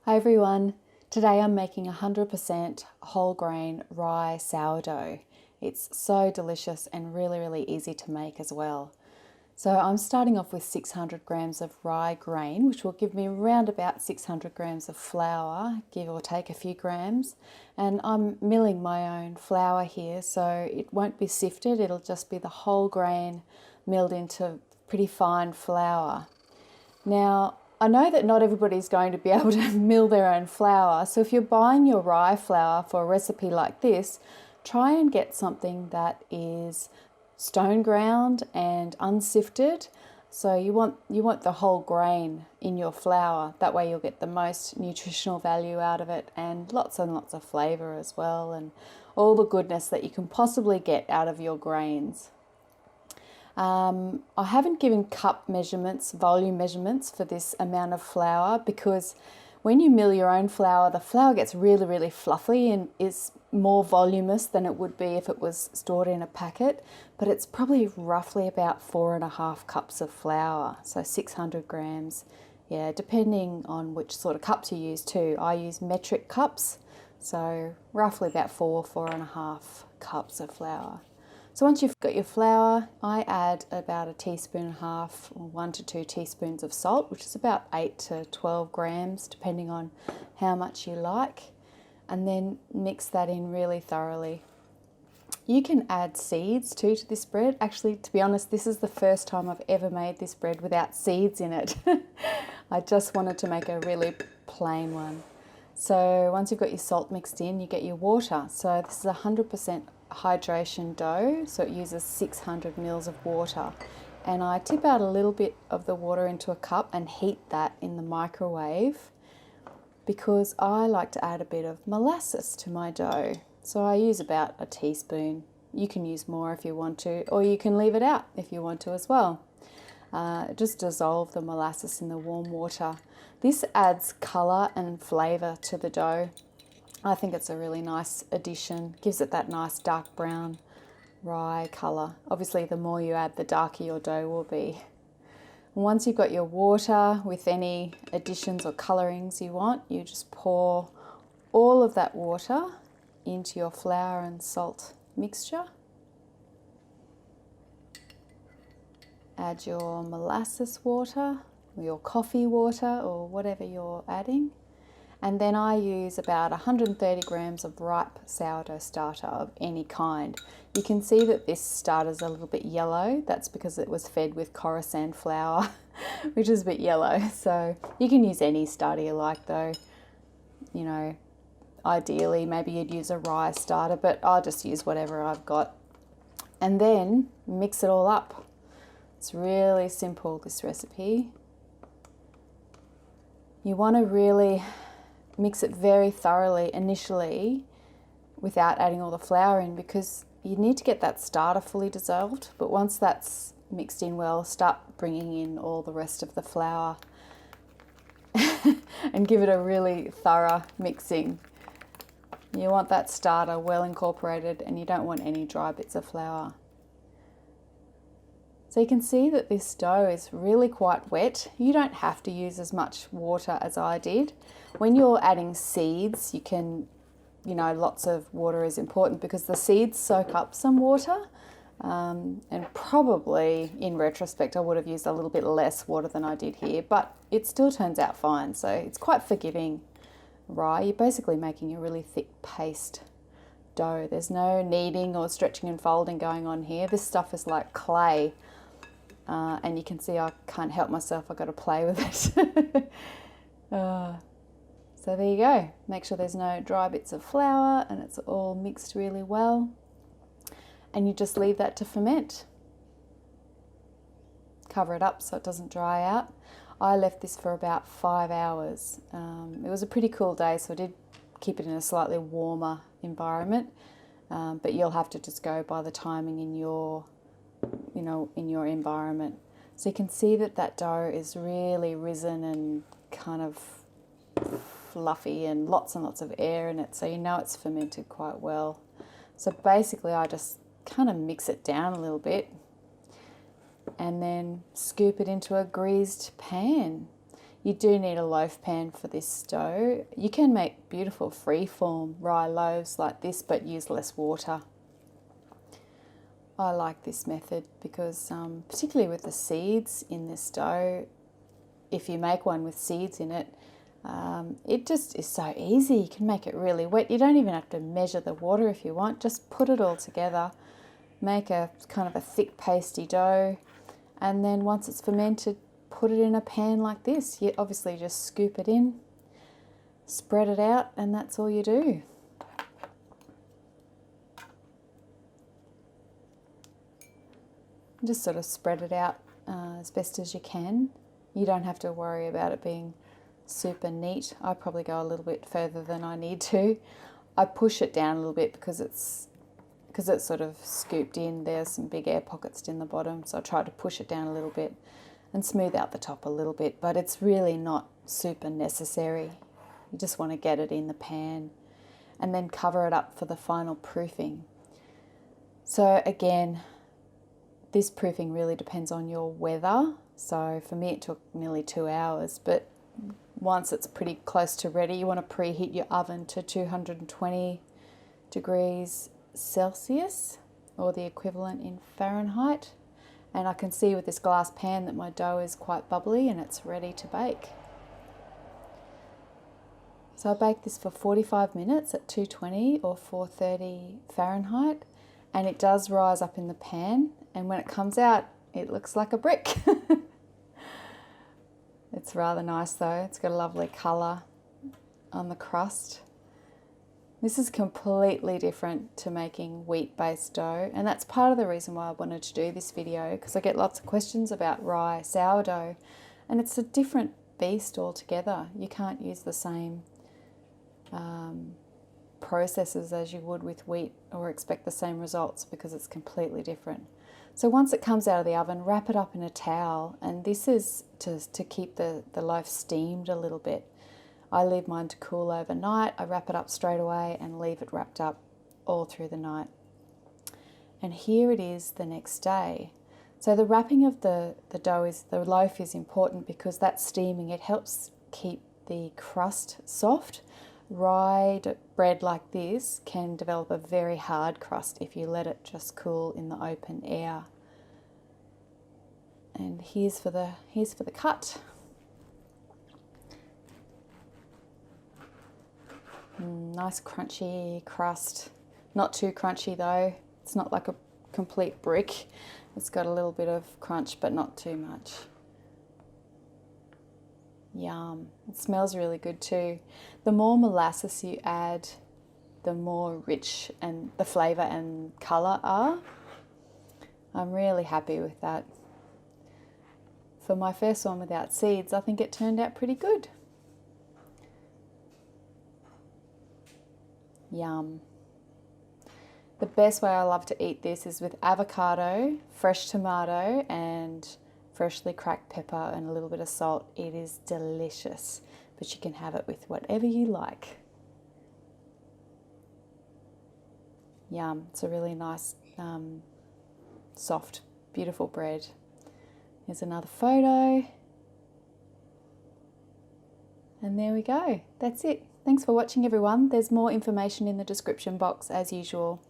Hi everyone, today I'm making 100% whole grain rye sourdough. It's so delicious and really easy to make as well. So I'm starting off with 600 grams of rye grain, which will give me around about 600 grams of flour, give or take a few grams. And I'm milling my own flour here, so it won't be sifted, it'll just be the whole grain milled into pretty fine flour. Now, I know that not everybody's going to be able to mill their own flour, so if you're buying your rye flour for a recipe like this, try and get something that is stone ground and unsifted. So you want the whole grain in your flour. That way you'll get the most nutritional value out of it and lots of flavour as well, and all the goodness that you can possibly get out of your grains. I haven't given cup measurements, volume measurements for this amount of flour, because when you mill your own flour, the flour gets really fluffy and is more voluminous than it would be if it was stored in a packet. But it's probably roughly about 4.5 cups of flour, so 600 grams. Yeah, depending on which sort of cups you use too. I use metric cups, so roughly about 4.5 cups of flour. So once you've got your flour, I add about 1.5 teaspoons or 1 to 2 teaspoons of salt, which is about 8 to 12 grams, depending on how much you like, and then mix that in really thoroughly. You can add seeds too to this bread. Actually, to be honest, this is the first time I've ever made this bread without seeds in it. I just wanted to make a really plain one. So once you've got your salt mixed in, you get your water. So this is 100% hydration dough, so it uses 600 mils of water. And I tip out a little bit of the water into a cup and heat that in the microwave, because I like to add a bit of molasses to my dough. So I use about 1 teaspoon. You can use more if you want to, or you can leave it out if you want to as well. Just dissolve the molasses in the warm water. This adds colour and flavour to the dough. I think it's a really nice addition. Gives it that nice dark brown rye colour. Obviously, the more you add, the darker your dough will be. Once you've got your water with any additions or colourings you want, you just pour all of that water into your flour and salt mixture. Add your molasses water, or your coffee water, or whatever you're adding. And then I use about 130 grams of ripe sourdough starter of any kind. You can see that this starter's a little bit yellow. That's because it was fed with Coruscant flour, which is a bit yellow. So you can use any starter you like though. You know, ideally maybe you'd use a rye starter, but I'll just use whatever I've got. And then mix it all up. It's really simple, this recipe. You want to really mix it very thoroughly initially without adding all the flour in, because you need to get that starter fully dissolved. But once that's mixed in well, start bringing in all the rest of the flour and give it a really thorough mixing. You want that starter well incorporated, and you don't want any dry bits of flour. So you can see that this dough is really quite wet. You don't have to use as much water as I did. When you're adding seeds, you can, lots of water is important because the seeds soak up some water. And probably, in retrospect, I would have used a little bit less water than I did here, but it still turns out fine. So it's quite forgiving rye. You're basically making a really thick paste dough. There's no kneading or stretching and folding going on here. This stuff is like clay. And you can see I can't help myself, I've got to play with it. So there you go. Make sure there's no dry bits of flour and it's all mixed really well. And you just leave that to ferment. Cover it up so it doesn't dry out. I left this for about 5 hours. It was a pretty cool day, so I did keep it in a slightly warmer environment. But you'll have to just go by the timing in your environment. So you can see that dough is really risen and kind of fluffy and lots of air in it, so you know it's fermented quite well. So basically I just kind of mix it down a little bit and then scoop it into a greased pan. You do need a loaf pan for this dough. You can make beautiful free-form rye loaves like this, but use less water. I like this method because particularly with the seeds in this dough, if you make one with seeds in it, it just is so easy. You can make it really wet. You don't even have to measure the water if you want. Just put it all together. Make a kind of a thick pasty dough, and then once it's fermented, put it in a pan like this. You obviously just scoop it in, spread it out, and that's all you do. Just sort of spread it out as best as you can. You don't have to worry about it being super neat. I probably go a little bit further than I need to. I push it down a little bit because it's sort of scooped in. There's some big air pockets in the bottom, so I try to push it down a little bit and smooth out the top a little bit, but it's really not super necessary. You just want to get it in the pan and then cover it up for the final proofing. So again, this proofing really depends on your weather. So for me it took nearly 2 hours, but once it's pretty close to ready, you want to preheat your oven to 220 degrees Celsius, or the equivalent in Fahrenheit. And I can see with this glass pan that my dough is quite bubbly and it's ready to bake. So I bake this for 45 minutes at 220 or 430 Fahrenheit, and it does rise up in the pan, and when it comes out it looks like a brick. It's rather nice though. It's got a lovely colour on the crust. This is completely different to making wheat-based dough, and that's part of the reason why I wanted to do this video, because I get lots of questions about rye sourdough, and it's a different beast altogether. You can't use the same processes as you would with wheat or expect the same results because it's completely different. So once it comes out of the oven, wrap it up in a towel, and this is to keep the loaf steamed a little bit. I leave mine to cool overnight. I wrap it up straight away and leave it wrapped up all through the night. And here it is the next day. So the wrapping of the loaf is important because that's steaming. It helps keep the crust soft. Rye bread like this can develop a very hard crust if you let it just cool in the open air. And here's for the cut. Nice crunchy crust. Not too crunchy though. It's not like a complete brick. It's got a little bit of crunch, but not too much. Yum. It smells really good too. The more molasses you add, the more rich and the flavour and colour are. I'm really happy with that. For my first one without seeds, I think it turned out pretty good. Yum. The best way I love to eat this is with avocado, fresh tomato, and freshly cracked pepper and a little bit of salt. It is delicious, but you can have it with whatever you like. Yum. It's a really nice, soft, beautiful bread. Here's another photo. And there we go. That's it. Thanks for watching, everyone. There's more information in the description box as usual.